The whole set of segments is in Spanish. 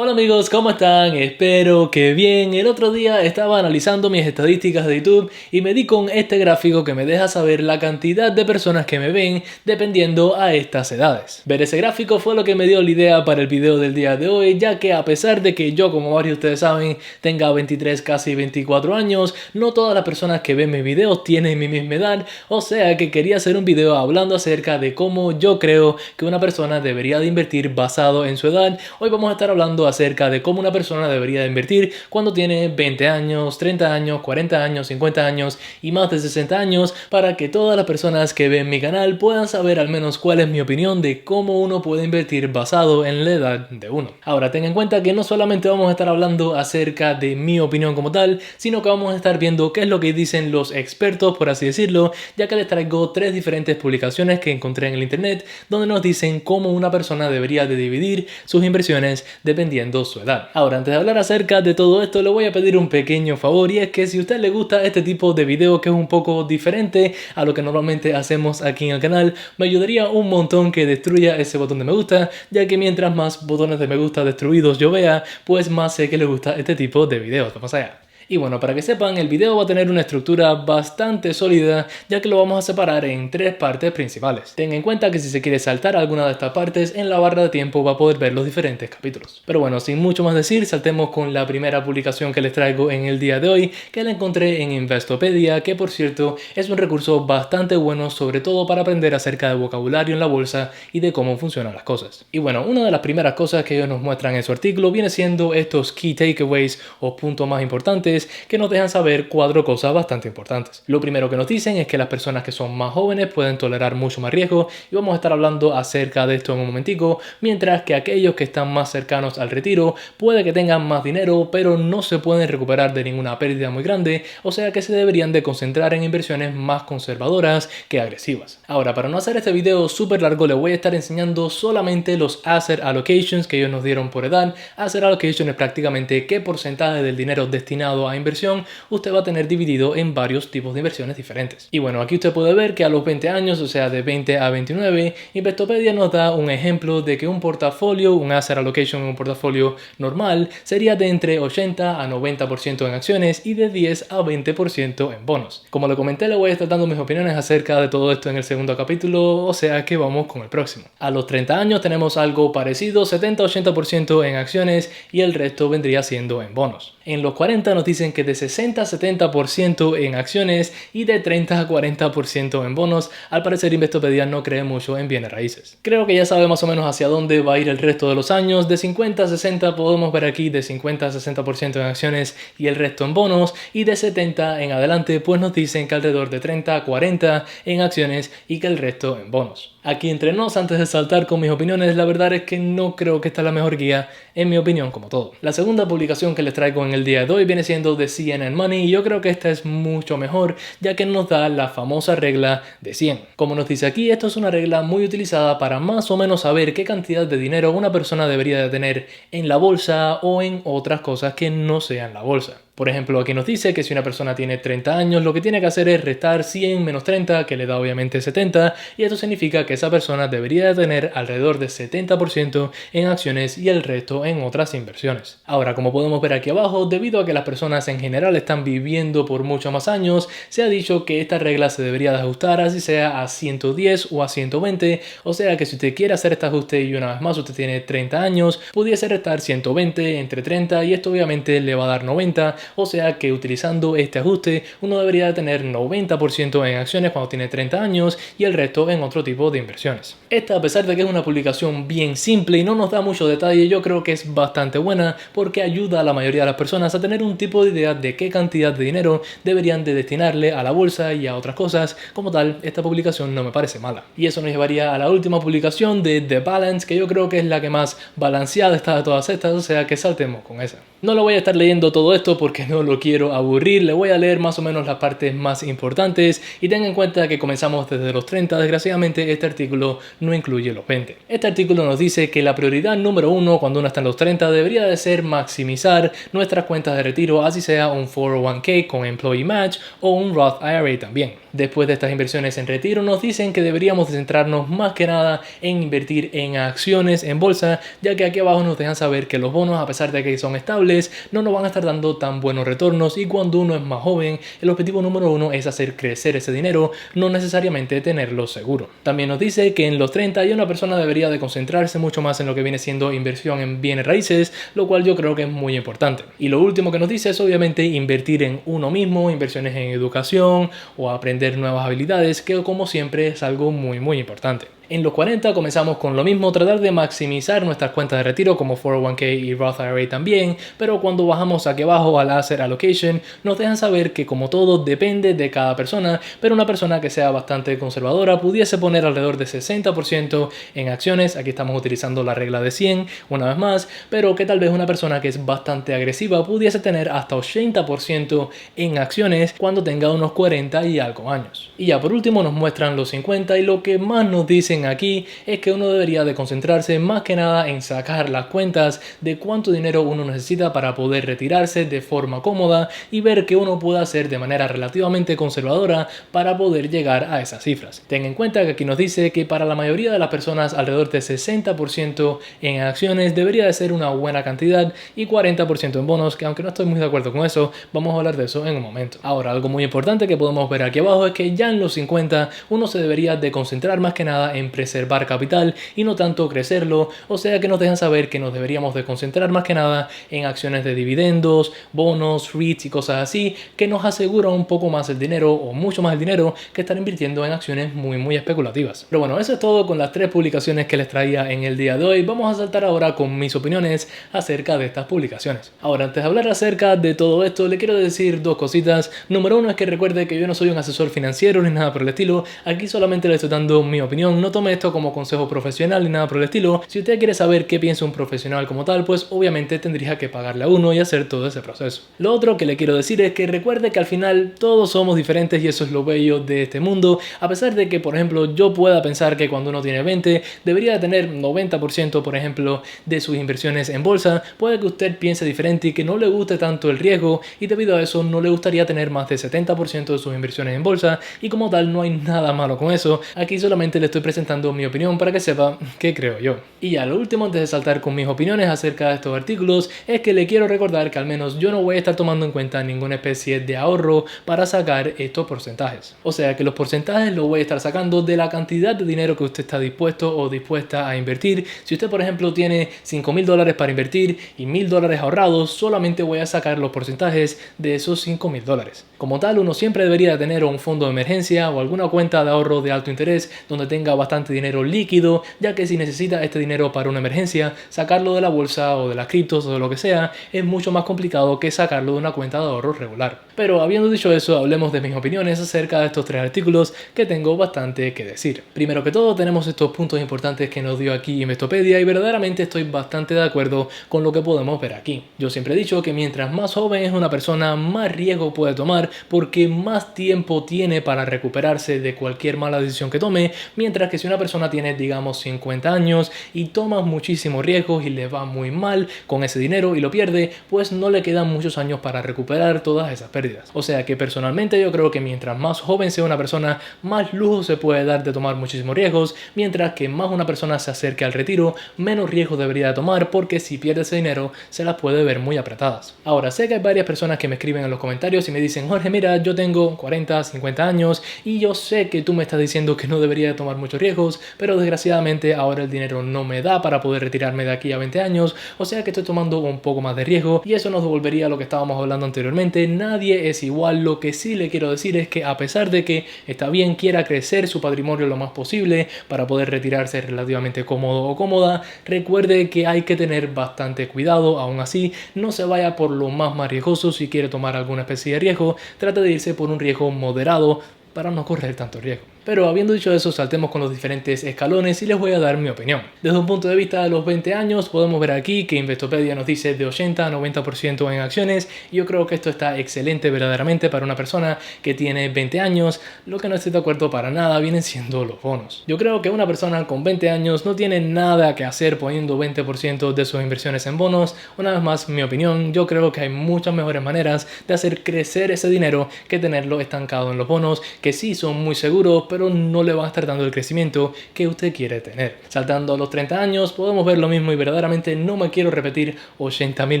Hola amigos, ¿cómo están? Espero que bien. El otro día estaba analizando mis estadísticas de YouTube y me di con este gráfico que me deja saber la cantidad de personas que me ven dependiendo a estas edades. Ver ese gráfico fue lo que me dio la idea para el video del día de hoy, ya que a pesar de que yo, como varios de ustedes saben, tenga 23, casi 24 años, no todas las personas que ven mis videos tienen mi misma edad, o sea que quería hacer un video hablando acerca de cómo yo creo que una persona debería de invertir basado en su edad. Hoy vamos a estar hablando acerca de cómo una persona debería de invertir cuando tiene 20 años, 30 años, 40 años, 50 años y más de 60 años, para que todas las personas que ven mi canal puedan saber al menos cuál es mi opinión de cómo uno puede invertir basado en la edad de uno. Ahora, ten en cuenta que no solamente vamos a estar hablando acerca de mi opinión como tal, sino que vamos a estar viendo qué es lo que dicen los expertos, por así decirlo, ya que les traigo 3 diferentes publicaciones que encontré en el internet donde nos dicen cómo una persona debería de dividir sus inversiones dependiendo su edad. Ahora, antes de hablar acerca de todo esto, le voy a pedir un pequeño favor, y es que si a usted le gusta este tipo de video que es un poco diferente a lo que normalmente hacemos aquí en el canal, me ayudaría un montón que destruya ese botón de me gusta, ya que mientras más botones de me gusta destruidos yo vea, pues más sé que le gusta este tipo de videos. Vamos allá. Y bueno, para que sepan, el video va a tener una estructura bastante sólida, ya que lo vamos a separar en 3 partes principales. Ten en cuenta que si se quiere saltar alguna de estas partes, en la barra de tiempo va a poder ver los diferentes capítulos. Pero bueno, sin mucho más decir, saltemos con la primera publicación que les traigo en el día de hoy, que la encontré en Investopedia, que por cierto es un recurso bastante bueno, sobre todo para aprender acerca de vocabulario en la bolsa y de cómo funcionan las cosas. Y bueno, una de las primeras cosas que ellos nos muestran en su artículo viene siendo estos key takeaways o puntos más importantes que nos dejan saber 4 cosas bastante importantes. Lo primero que nos dicen es que las personas que son más jóvenes pueden tolerar mucho más riesgo, y vamos a estar hablando acerca de esto en un momentico, mientras que aquellos que están más cercanos al retiro puede que tengan más dinero, pero no se pueden recuperar de ninguna pérdida muy grande, o sea que se deberían de concentrar en inversiones más conservadoras que agresivas. Ahora, para no hacer este video súper largo, les voy a estar enseñando solamente los asset allocations que ellos nos dieron por edad. Asset allocation es prácticamente qué porcentaje del dinero destinado a inversión usted va a tener dividido en varios tipos de inversiones diferentes. Y bueno, aquí usted puede ver que a los 20 años, o sea de 20 a 29, Investopedia nos da un ejemplo de que un portafolio, un asset allocation en un portafolio normal, sería de entre 80 a 90% en acciones y de 10 a 20% en bonos. Como le comenté, le voy a estar dando mis opiniones acerca de todo esto en el segundo capítulo, o sea que vamos con el próximo. A los 30 años tenemos algo parecido, 70-80% en acciones y el resto vendría siendo en bonos. En los 40 nos dicen que de 60 a 70% en acciones y de 30 a 40% en bonos. Al parecer Investopedia no cree mucho en bienes raíces. Creo que ya sabe más o menos hacia dónde va a ir el resto de los años. De 50 a 60 podemos ver aquí de 50 a 60% en acciones y el resto en bonos, y de 70 en adelante pues nos dicen que alrededor de 30 a 40 en acciones y que el resto en bonos. Aquí entre nos, antes de saltar con mis opiniones, la verdad es que no creo que esta es la mejor guía, en mi opinión, como todo. La segunda publicación que les traigo en el día de hoy viene siendo de CNN Money, y yo creo que esta es mucho mejor, ya que nos da la famosa regla de 100. Como nos dice aquí, esto es una regla muy utilizada para más o menos saber qué cantidad de dinero una persona debería de tener en la bolsa o en otras cosas que no sean la bolsa. Por ejemplo, aquí nos dice que si una persona tiene 30 años, lo que tiene que hacer es restar 100 menos 30, que le da obviamente 70, y esto significa que esa persona debería de tener alrededor de 70% en acciones y el resto en otras inversiones. Ahora, como podemos ver aquí abajo, debido a que las personas en general están viviendo por muchos más años, se ha dicho que esta regla se debería de ajustar así sea a 110 o a 120, o sea que si usted quiere hacer este ajuste y una vez más usted tiene 30 años, pudiese restar 120 entre 30 y esto obviamente le va a dar 90, o sea que utilizando este ajuste uno debería de tener 90% en acciones cuando tiene 30 años y el resto en otro tipo de inversiones. Esta, a pesar de que es una publicación bien simple y no nos da mucho detalle, yo creo que es bastante buena porque ayuda a la mayoría de las personas a tener un tipo de idea de qué cantidad de dinero deberían de destinarle a la bolsa y a otras cosas. Como tal, esta publicación no me parece mala. Y eso nos llevaría a la última publicación de The Balance, que yo creo que es la que más balanceada está de todas estas, o sea que saltemos con esa. No lo voy a estar leyendo todo esto porque que no lo quiero aburrir, le voy a leer más o menos las partes más importantes y tengan en cuenta que comenzamos desde los 30. Desgraciadamente este artículo no incluye los 20. Este artículo nos dice que la prioridad número 1 cuando uno está en los 30 debería de ser maximizar nuestras cuentas de retiro, así sea un 401k con Employee Match o un Roth IRA también. Después de estas inversiones en retiro nos dicen que deberíamos centrarnos más que nada en invertir en acciones en bolsa, ya que aquí abajo nos dejan saber que los bonos, a pesar de que son estables, no nos van a estar dando tan buenos retornos, y cuando uno es más joven el objetivo número 1 es hacer crecer ese dinero, no necesariamente tenerlo seguro. También nos dice que en los 30 ya una persona debería de concentrarse mucho más en lo que viene siendo inversión en bienes raíces, lo cual yo creo que es muy importante. Y lo último que nos dice es obviamente invertir en uno mismo, inversiones en educación o aprender nuevas habilidades, que como siempre es algo muy importante. En los 40 comenzamos con lo mismo, tratar de maximizar nuestras cuentas de retiro como 401k y Roth IRA también, pero cuando bajamos aquí abajo al Asset Allocation nos dejan saber que como todo depende de cada persona, pero una persona que sea bastante conservadora pudiese poner alrededor de 60% en acciones, aquí estamos utilizando la regla de 100 una vez más, pero que tal vez una persona que es bastante agresiva pudiese tener hasta 80% en acciones cuando tenga unos 40 y algo años. Y ya por último nos muestran los 50 y lo que más nos dicen aquí es que uno debería de concentrarse más que nada en sacar las cuentas de cuánto dinero uno necesita para poder retirarse de forma cómoda y ver qué uno puede hacer de manera relativamente conservadora para poder llegar a esas cifras. Ten en cuenta que aquí nos dice que para la mayoría de las personas alrededor de 60% en acciones debería de ser una buena cantidad y 40% en bonos, que aunque no estoy muy de acuerdo con eso, vamos a hablar de eso en un momento. Ahora, algo muy importante que podemos ver aquí abajo es que ya en los 50 uno se debería de concentrar más que nada en preservar capital y no tanto crecerlo, o sea que nos dejan saber que nos deberíamos de concentrar más que nada en acciones de dividendos, bonos, REITs y cosas así, que nos aseguran un poco más el dinero o mucho más el dinero que estar invirtiendo en acciones muy especulativas. Pero bueno, eso es todo con las 3 publicaciones que les traía en el día de hoy. Vamos a saltar ahora con mis opiniones acerca de estas publicaciones. Ahora, antes de hablar acerca de todo esto, le quiero decir 2 cositas. Número 1 es que recuerde que yo no soy un asesor financiero ni nada por el estilo, aquí solamente le estoy dando mi opinión, no tome esto como consejo profesional ni nada por el estilo. Si usted quiere saber qué piensa un profesional como tal, pues obviamente tendría que pagarle a uno y hacer todo ese proceso. Lo otro que le quiero decir es que recuerde que al final todos somos diferentes y eso es lo bello de este mundo, a pesar de que por ejemplo yo pueda pensar que cuando uno tiene 20 debería de tener 90% por ejemplo de sus inversiones en bolsa, puede que usted piense diferente y que no le guste tanto el riesgo y debido a eso no le gustaría tener más de 70% de sus inversiones en bolsa, y como tal no hay nada malo con eso. Aquí solamente le estoy presentando mi opinión para que sepa qué creo yo. Y ya lo último, antes de saltar con mis opiniones acerca de estos artículos, es que le quiero recordar que al menos yo no voy a estar tomando en cuenta ninguna especie de ahorro para sacar estos porcentajes. O sea que los porcentajes los voy a estar sacando de la cantidad de dinero que usted está dispuesto o dispuesta a invertir. Si usted por ejemplo tiene $5,000 para invertir y $1,000 ahorrados, solamente voy a sacar los porcentajes de esos $5,000. Como tal, uno siempre debería tener un fondo de emergencia o alguna cuenta de ahorro de alto interés donde tenga bastante dinero líquido, ya que si necesita este dinero para una emergencia, sacarlo de la bolsa o de las criptos o de lo que sea es mucho más complicado que sacarlo de una cuenta de ahorro regular. Pero habiendo dicho eso, hablemos de mis opiniones acerca de estos 3 artículos que tengo bastante que decir. Primero que todo, tenemos estos puntos importantes que nos dio aquí Investopedia y verdaderamente estoy bastante de acuerdo con lo que podemos ver aquí. Yo siempre he dicho que mientras más joven es una persona, más riesgo puede tomar porque más tiempo tiene para recuperarse de cualquier mala decisión que tome, mientras que si una persona tiene digamos 50 años y toma muchísimos riesgos y le va muy mal con ese dinero y lo pierde, pues no le quedan muchos años para recuperar todas esas pérdidas. O sea que personalmente yo creo que mientras más joven sea una persona, más lujo se puede dar de tomar muchísimos riesgos, mientras que más una persona se acerque al retiro, menos riesgo debería de tomar porque si pierde ese dinero se las puede ver muy apretadas. Ahora, sé que hay varias personas que me escriben en los comentarios y me dicen: Jorge, mira, yo tengo 40, 50 años y yo sé que tú me estás diciendo que no debería de tomar muchos riesgos, pero desgraciadamente ahora el dinero no me da para poder retirarme de aquí a 20 años, o sea que estoy tomando un poco más de riesgo y eso nos devolvería a lo que estábamos hablando anteriormente. Nadie es igual. Lo que sí le quiero decir es que a pesar de que está bien quiera crecer su patrimonio lo más posible para poder retirarse relativamente cómodo o cómoda, recuerde que hay que tener bastante cuidado. Aún así, no se vaya por lo más riesgoso. Si quiere tomar alguna especie de riesgo, trate de irse por un riesgo moderado para no correr tanto riesgo. Pero habiendo dicho eso, saltemos con los diferentes escalones y les voy a dar mi opinión. Desde un punto de vista de los 20 años, podemos ver aquí que Investopedia nos dice de 80 a 90% en acciones, y yo creo que esto está excelente verdaderamente para una persona que tiene 20 años. Lo que no estoy de acuerdo para nada vienen siendo los bonos. Yo creo que una persona con 20 años no tiene nada que hacer poniendo 20% de sus inversiones en bonos. Una vez más, mi opinión, yo creo que hay muchas mejores maneras de hacer crecer ese dinero que tenerlo estancado en los bonos, que sí son muy seguros, pero no le van a estar dando el crecimiento que usted quiere tener. Saltando a los 30 años, podemos ver lo mismo, y verdaderamente no me quiero repetir 80.000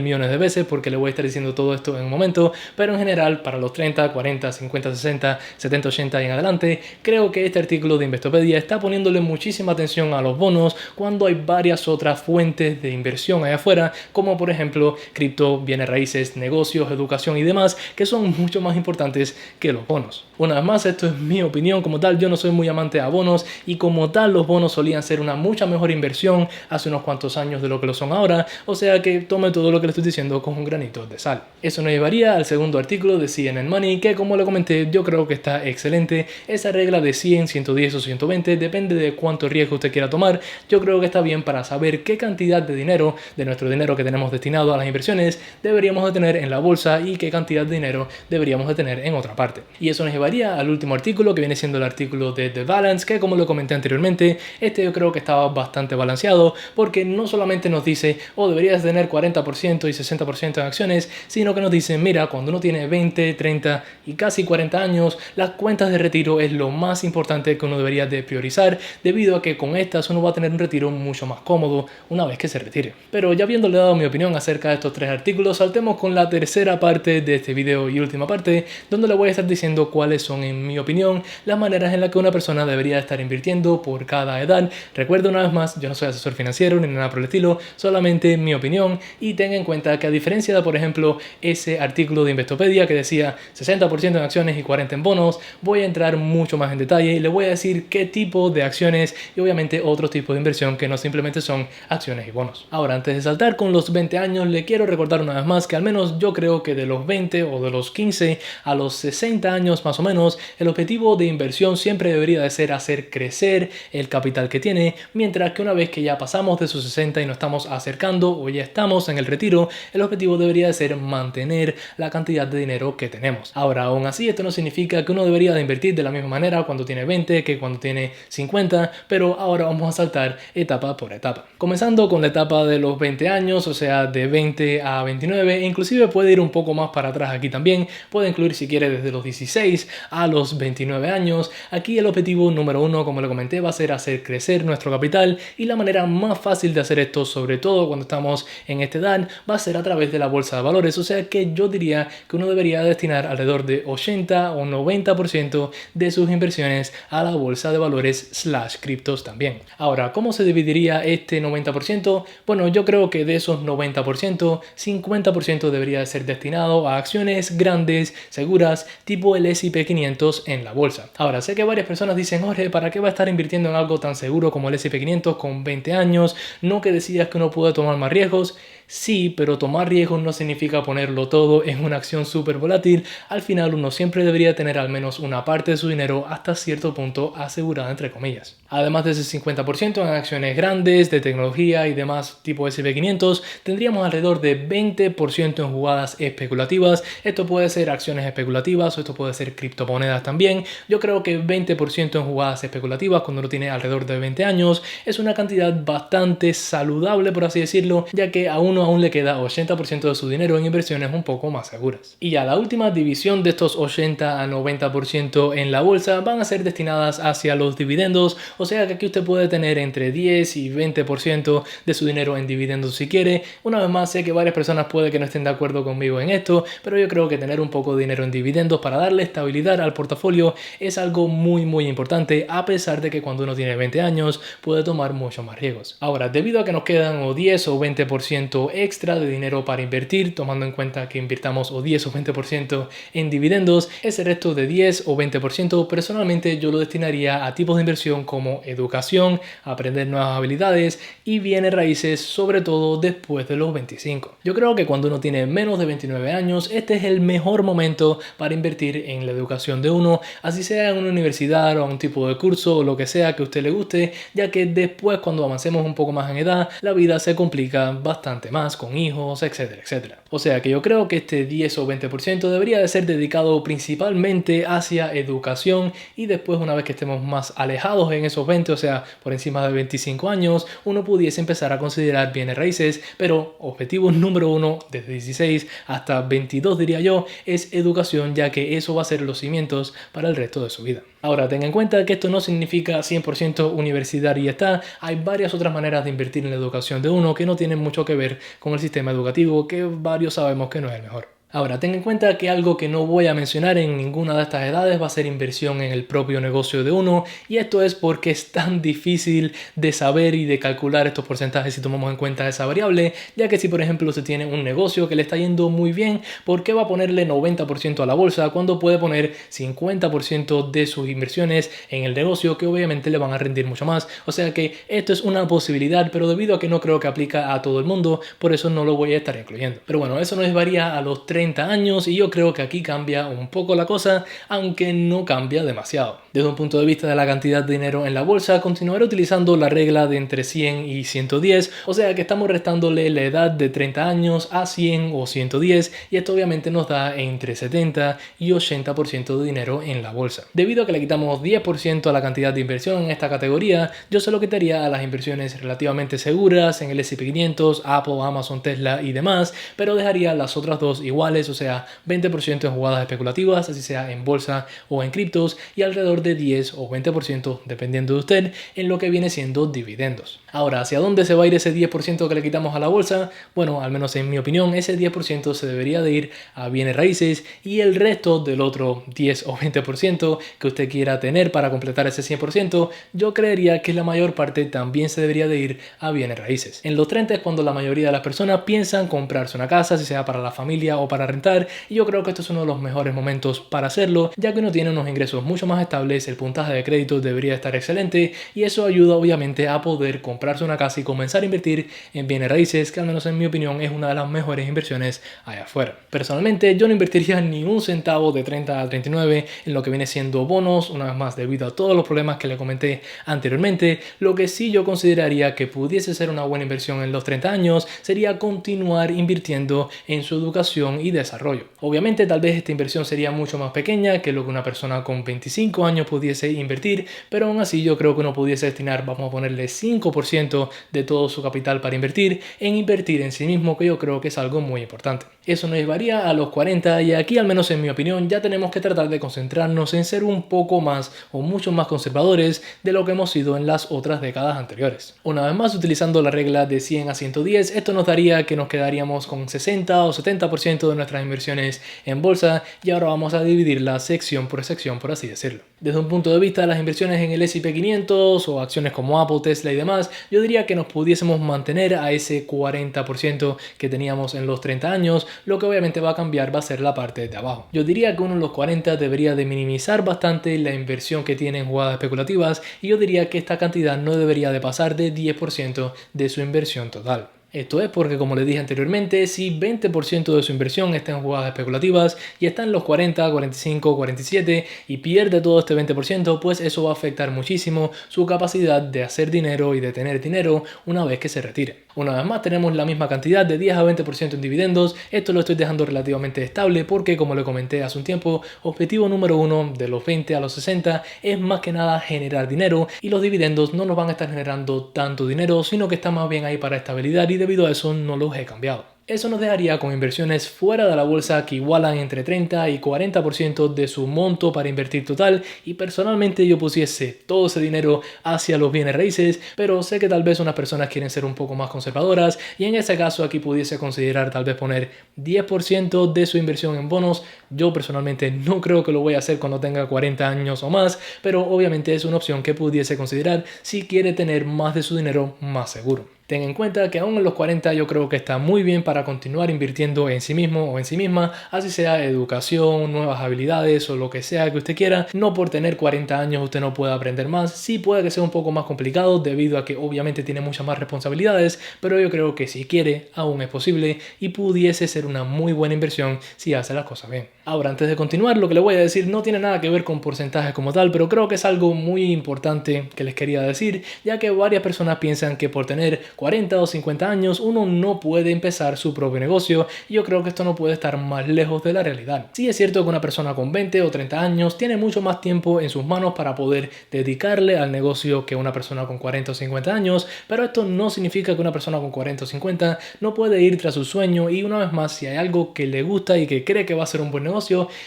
millones de veces porque le voy a estar diciendo todo esto en un momento, pero en general para los 30, 40, 50, 60, 70, 80 y en adelante, creo que este artículo de Investopedia está poniéndole muchísima atención a los bonos cuando hay varias otras fuentes de inversión allá afuera, como por ejemplo cripto, bienes raíces, negocios, educación y demás, que son mucho más importantes que los bonos. Una vez más, esto es mi opinión como tal. Yo no soy muy amante a bonos, y como tal los bonos solían ser una mucha mejor inversión hace unos cuantos años de lo que lo son ahora, o sea que tome todo lo que le estoy diciendo con un granito de sal. Eso nos llevaría al segundo artículo de CNN Money, que como le comenté, yo creo que está excelente. Esa regla de 100, 110 o 120 depende de cuánto riesgo usted quiera tomar. Yo creo que está bien para saber qué cantidad de dinero, de nuestro dinero que tenemos destinado a las inversiones, deberíamos de tener en la bolsa y qué cantidad de dinero deberíamos de tener en otra parte. Y eso nos llevaría al último artículo, que viene siendo el artículo de The Balance, que como lo comenté anteriormente, yo creo que estaba bastante balanceado, porque no solamente nos dice, deberías tener 40% y 60% en acciones, sino que nos dice, mira, cuando uno tiene 20, 30 y casi 40 años, las cuentas de retiro es lo más importante que uno debería de priorizar, debido a que con estas uno va a tener un retiro mucho más cómodo una vez que se retire. Pero ya habiéndole dado mi opinión acerca de estos tres artículos, saltemos con la tercera parte de este video y última parte, donde le voy a estar diciendo cuáles son, en mi opinión, las maneras en las que una persona debería estar invirtiendo por cada edad. Recuerdo una vez más, yo no soy asesor financiero ni nada por el estilo, solamente mi opinión, y tenga en cuenta que a diferencia de, por ejemplo, ese artículo de Investopedia que decía 60% en acciones y 40% en bonos, voy a entrar mucho más en detalle y le voy a decir qué tipo de acciones y obviamente otros tipos de inversión que no simplemente son acciones y bonos. Ahora, antes de saltar con los 20 años, le quiero recordar una vez más que al menos yo creo que de los 20 o de los 15 a los 60 años más o menos, el objetivo de inversión siempre debería de ser hacer crecer el capital que tiene, mientras que una vez que ya pasamos de sus 60 y nos estamos acercando o ya estamos en el retiro, el objetivo debería de ser mantener la cantidad de dinero que tenemos. Ahora, aún así, esto no significa que uno debería de invertir de la misma manera cuando tiene 20 que cuando tiene 50, pero ahora vamos a saltar etapa por etapa. Comenzando con la etapa de los 20 años, o sea, de 20 a 29, inclusive puede ir un poco más para atrás aquí también, puede incluir si quiere desde los 16 a los 29 años. Aquí el objetivo número uno, como le comenté, va a ser hacer crecer nuestro capital, y la manera más fácil de hacer esto, sobre todo cuando estamos en esta edad, va a ser a través de la bolsa de valores, o sea que yo diría que uno debería destinar alrededor de 80 o 90% de sus inversiones a la bolsa de valores / criptos también. Ahora, ¿cómo se dividiría este 90%? Bueno, yo creo que de esos 90%, 50% debería ser destinado a acciones grandes, seguras, tipo el S&P 500 en la bolsa. Ahora, sé que varias personas dicen, Jorge, ¿para qué va a estar invirtiendo en algo tan seguro como el S&P 500 con 20 años? ¿No que decidas que uno puede tomar más riesgos? Sí, pero tomar riesgos no significa ponerlo todo en una acción súper volátil. Al final uno siempre debería tener al menos una parte de su dinero hasta cierto punto asegurada, entre comillas. Además de ese 50% en acciones grandes, de tecnología y demás tipo S&P 500, tendríamos alrededor de 20% en jugadas especulativas. Esto puede ser acciones especulativas o esto puede ser criptomonedas también. Yo creo que 20% en jugadas especulativas cuando uno tiene alrededor de 20 años es una cantidad bastante saludable, por así decirlo, ya que a uno aún le queda 80% de su dinero en inversiones un poco más seguras. Y a la última división de estos 80 a 90% en la bolsa van a ser destinadas hacia los dividendos, o sea que aquí usted puede tener entre 10 y 20% de su dinero en dividendos si quiere. Una vez más, sé que varias personas puede que no estén de acuerdo conmigo en esto, pero yo creo que tener un poco de dinero en dividendos para darle estabilidad al portafolio es algo muy importante, a pesar de que cuando uno tiene 20 años puede tomar mucho más riesgos. Ahora, debido a que nos quedan o 10 o 20% poco extra de dinero para invertir, tomando en cuenta que invirtamos o 10 o 20% en dividendos. Ese resto de 10 o 20% personalmente yo lo destinaría a tipos de inversión como educación, aprender nuevas habilidades y bienes raíces, sobre todo después de los 25. Yo creo que cuando uno tiene menos de 29 años, este es el mejor momento para invertir en la educación de uno, así sea en una universidad o un tipo de curso o lo que sea que a usted le guste, ya que después cuando avancemos un poco más en edad, la vida se complica bastante más con hijos, etcétera, etcétera. O sea que yo creo que este 10 o 20% debería de ser dedicado principalmente hacia educación y después una vez que estemos más alejados en esos 20, o sea, por encima de 25 años, uno pudiese empezar a considerar bienes raíces, pero objetivo número uno desde 16 hasta 22 diría yo, es educación, ya que eso va a ser los cimientos para el resto de su vida. Ahora, tenga en cuenta que esto no significa 100% universidad y ya está. Hay varias otras maneras de invertir en la educación de uno que no tienen mucho que ver con el sistema educativo, que varios sabemos que no es el mejor. Ahora, ten en cuenta que algo que no voy a mencionar en ninguna de estas edades va a ser inversión en el propio negocio de uno, y esto es porque es tan difícil de saber y de calcular estos porcentajes si tomamos en cuenta esa variable, ya que si por ejemplo se tiene un negocio que le está yendo muy bien, ¿por qué va a ponerle 90% a la bolsa cuando puede poner 50% de sus inversiones en el negocio que obviamente le van a rendir mucho más? O sea que esto es una posibilidad, pero debido a que no creo que aplica a todo el mundo, por eso no lo voy a estar incluyendo. Pero bueno, eso nos varía a los 30 años y yo creo que aquí cambia un poco la cosa, aunque no cambia demasiado. Desde un punto de vista de la cantidad de dinero en la bolsa, continuaré utilizando la regla de entre 100 y 110, o sea que estamos restándole la edad de 30 años a 100 o 110 y esto obviamente nos da entre 70 y 80% de dinero en la bolsa. Debido a que le quitamos 10% a la cantidad de inversión en esta categoría, yo se lo quitaría a las inversiones relativamente seguras en el S&P 500, Apple, Amazon, Tesla y demás, pero dejaría las otras dos iguales, o sea 20% en jugadas especulativas, así sea en bolsa o en criptos, y alrededor de 10 o 20% dependiendo de usted en lo que viene siendo dividendos. Ahora, ¿hacia dónde se va a ir ese 10% que le quitamos a la bolsa? Bueno, al menos en mi opinión, ese 10% se debería de ir a bienes raíces y el resto del otro 10 o 20% que usted quiera tener para completar ese 100%, yo creería que la mayor parte también se debería de ir a bienes raíces. En los 30 es cuando la mayoría de las personas piensan comprarse una casa, si sea para la familia o para rentar, y yo creo que este es uno de los mejores momentos para hacerlo, ya que uno tiene unos ingresos mucho más estables, el puntaje de crédito debería estar excelente y eso ayuda obviamente a poder comprarse una casa y comenzar a invertir en bienes raíces, que al menos en mi opinión es una de las mejores inversiones allá afuera. Personalmente yo no invertiría ni un centavo de 30 a 39 en lo que viene siendo bonos, una vez más debido a todos los problemas que le comenté anteriormente. Lo que sí yo consideraría que pudiese ser una buena inversión en los 30 años sería continuar invirtiendo en su educación y desarrollo. Obviamente tal vez esta inversión sería mucho más pequeña que lo que una persona con 25 años pudiese invertir, pero aún así yo creo que uno pudiese destinar, vamos a ponerle 5% de todo su capital para invertir en sí mismo, que yo creo que es algo muy importante. Eso nos llevaría a los 40 y aquí, al menos en mi opinión, ya tenemos que tratar de concentrarnos en ser un poco más o mucho más conservadores de lo que hemos sido en las otras décadas anteriores. Una vez más, utilizando la regla de 100 a 110, esto nos daría que nos quedaríamos con 60 o 70% de nuestras inversiones en bolsa, y ahora vamos a dividirla sección, por así decirlo. Desde un punto de vista de las inversiones en el S&P 500 o acciones como Apple, Tesla y demás, yo diría que nos pudiésemos mantener a ese 40% que teníamos en los 30 años, lo que obviamente va a cambiar va a ser la parte de abajo. Yo diría que uno en los 40 debería de minimizar bastante la inversión que tiene en jugadas especulativas, y yo diría que esta cantidad no debería de pasar de 10% de su inversión total. Esto es porque, como les dije anteriormente, si 20% de su inversión está en jugadas especulativas y está en los 40, 45, 47 y pierde todo este 20%, pues eso va a afectar muchísimo su capacidad de hacer dinero y de tener dinero una vez que se retire. Una vez más tenemos la misma cantidad de 10 a 20% en dividendos. Esto lo estoy dejando relativamente estable porque, como le comenté hace un tiempo, objetivo número uno de los 20 a los 60 es más que nada generar dinero, y los dividendos no nos van a estar generando tanto dinero, sino que está más bien ahí para estabilidad, y debido a eso no los he cambiado. Eso nos dejaría con inversiones fuera de la bolsa que igualan entre 30 y 40% de su monto para invertir total, y personalmente yo pusiese todo ese dinero hacia los bienes raíces, pero sé que tal vez unas personas quieren ser un poco más conservadoras y en ese caso aquí pudiese considerar tal vez poner 10% de su inversión en bonos. Yo personalmente no creo que lo voy a hacer cuando tenga 40 años o más, pero obviamente es una opción que pudiese considerar si quiere tener más de su dinero más seguro. Ten en cuenta que aún en los 40 yo creo que está muy bien para continuar invirtiendo en sí mismo o en sí misma, así sea educación, nuevas habilidades o lo que sea que usted quiera. No por tener 40 años usted no puede aprender más. Sí puede que sea un poco más complicado debido a que obviamente tiene muchas más responsabilidades, pero yo creo que si quiere aún es posible y pudiese ser una muy buena inversión si hace las cosas bien. Ahora, antes de continuar, lo que le voy a decir no tiene nada que ver con porcentajes como tal, pero creo que es algo muy importante que les quería decir, ya que varias personas piensan que por tener 40 o 50 años uno no puede empezar su propio negocio, y yo creo que esto no puede estar más lejos de la realidad. Sí es cierto que una persona con 20 o 30 años tiene mucho más tiempo en sus manos para poder dedicarle al negocio que una persona con 40 o 50 años, pero esto no significa que una persona con 40 o 50 no puede ir tras su sueño, y una vez más, si hay algo que le gusta y que cree que va a ser un buen negocio,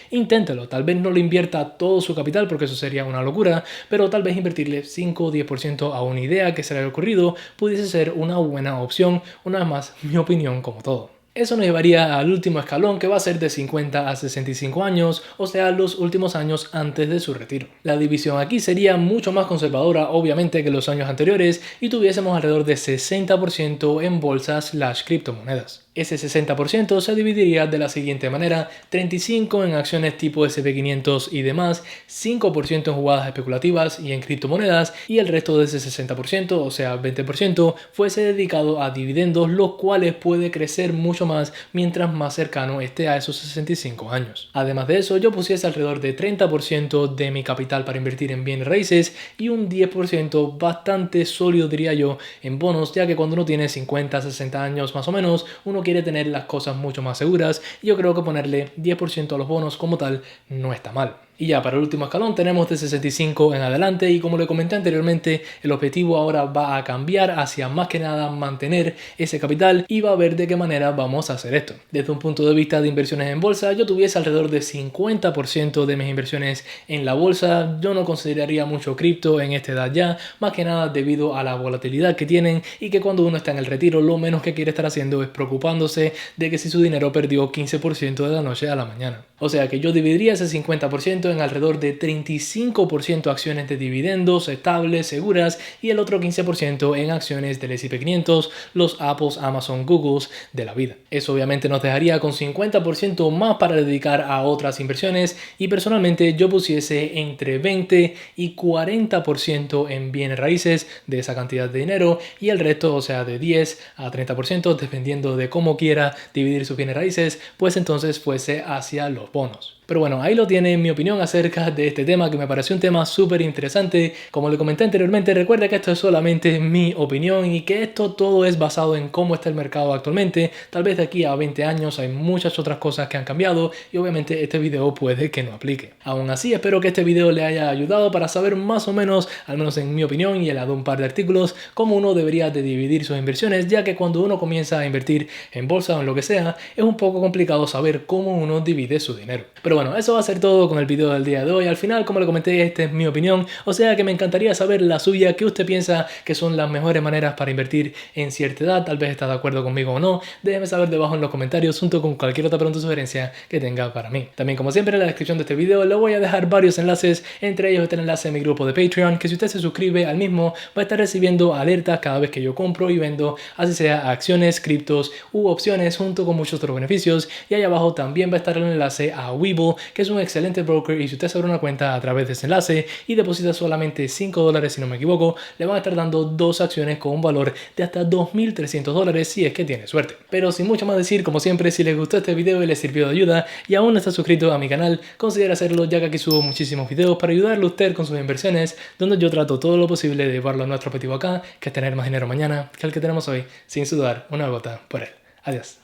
inténtelo. Tal vez no le invierta todo su capital porque eso sería una locura, pero tal vez invertirle 5 o 10% a una idea que se le haya ocurrido pudiese ser una buena opción. Una vez más, mi opinión como todo. Eso nos llevaría al último escalón, que va a ser de 50 a 65 años, o sea, los últimos años antes de su retiro. La división aquí sería mucho más conservadora, obviamente, que los años anteriores, y tuviésemos alrededor de 60% en bolsas/criptomonedas. Ese 60% se dividiría de la siguiente manera: 35% en acciones tipo SP500 y demás, 5% en jugadas especulativas y en criptomonedas, y el resto de ese 60%, o sea 20%, fuese dedicado a dividendos, los cuales puede crecer mucho más mientras más cercano esté a esos 65 años. Además de eso, yo pusiese alrededor de 30% de mi capital para invertir en bienes raíces y un 10% bastante sólido, diría yo, en bonos, ya que cuando uno tiene 50, 60 años más o menos, uno quiere tener las cosas mucho más seguras, y yo creo que ponerle 10% a los bonos como tal no está mal. Y ya para el último escalón tenemos de 65 en adelante, y como le comenté anteriormente, el objetivo ahora va a cambiar hacia más que nada mantener ese capital, y va a ver de qué manera vamos a hacer esto. Desde un punto de vista de inversiones en bolsa, yo tuviese alrededor de 50% de mis inversiones en la bolsa. Yo no consideraría mucho cripto en esta edad ya, más que nada debido a la volatilidad que tienen, y que cuando uno está en el retiro lo menos que quiere estar haciendo es preocupándose de que si su dinero perdió 15% de la noche a la mañana. O sea que yo dividiría ese 50% en alrededor de 35% acciones de dividendos estables, seguras, y el otro 15% en acciones del S&P 500, los Apples, Amazon, Googles de la vida. Eso obviamente nos dejaría con 50% más para dedicar a otras inversiones, y personalmente yo pusiese entre 20 y 40% en bienes raíces de esa cantidad de dinero, y el resto, o sea de 10 a 30%, dependiendo de cómo quiera dividir sus bienes raíces, pues entonces fuese hacia los bonos. Pero bueno, ahí lo tiene mi opinión acerca de este tema, que me pareció un tema súper interesante. Como le comenté anteriormente, recuerda que esto es solamente mi opinión y que esto todo es basado en cómo está el mercado actualmente. Tal vez de aquí a 20 años hay muchas otras cosas que han cambiado, y obviamente este video puede que no aplique. Aún así, espero que este video le haya ayudado para saber más o menos, al menos en mi opinión, y he dado un par de artículos, cómo uno debería de dividir sus inversiones, ya que cuando uno comienza a invertir en bolsa o en lo que sea, es un poco complicado saber cómo uno divide su dinero. Pero bueno, eso va a ser todo con el video del día de hoy. Al final, como le comenté, esta es mi opinión, o sea que me encantaría saber la suya. ¿Qué usted piensa que son las mejores maneras para invertir en cierta edad? Tal vez está de acuerdo conmigo o no. Déjeme saber debajo en los comentarios, junto con cualquier otra pregunta o sugerencia que tenga para mí. También, como siempre, en la descripción de este video le voy a dejar varios enlaces. Entre ellos está el enlace a mi grupo de Patreon, que si usted se suscribe al mismo va a estar recibiendo alertas cada vez que yo compro y vendo, así sea acciones, criptos u opciones, junto con muchos otros beneficios. Y ahí abajo también va a estar el enlace a Webull, que es un excelente broker, y si usted se abre una cuenta a través de ese enlace y deposita solamente $5, si no me equivoco, le van a estar dando 2 acciones con un valor de hasta $2.300 si es que tiene suerte. Pero sin mucho más decir, como siempre, si les gustó este video y les sirvió de ayuda y aún no está suscrito a mi canal, considere hacerlo, ya que aquí subo muchísimos videos para ayudarle a usted con sus inversiones, donde yo trato todo lo posible de llevarlo a nuestro objetivo acá, que es tener más dinero mañana que el que tenemos hoy, sin sudar una gota por él. Adiós.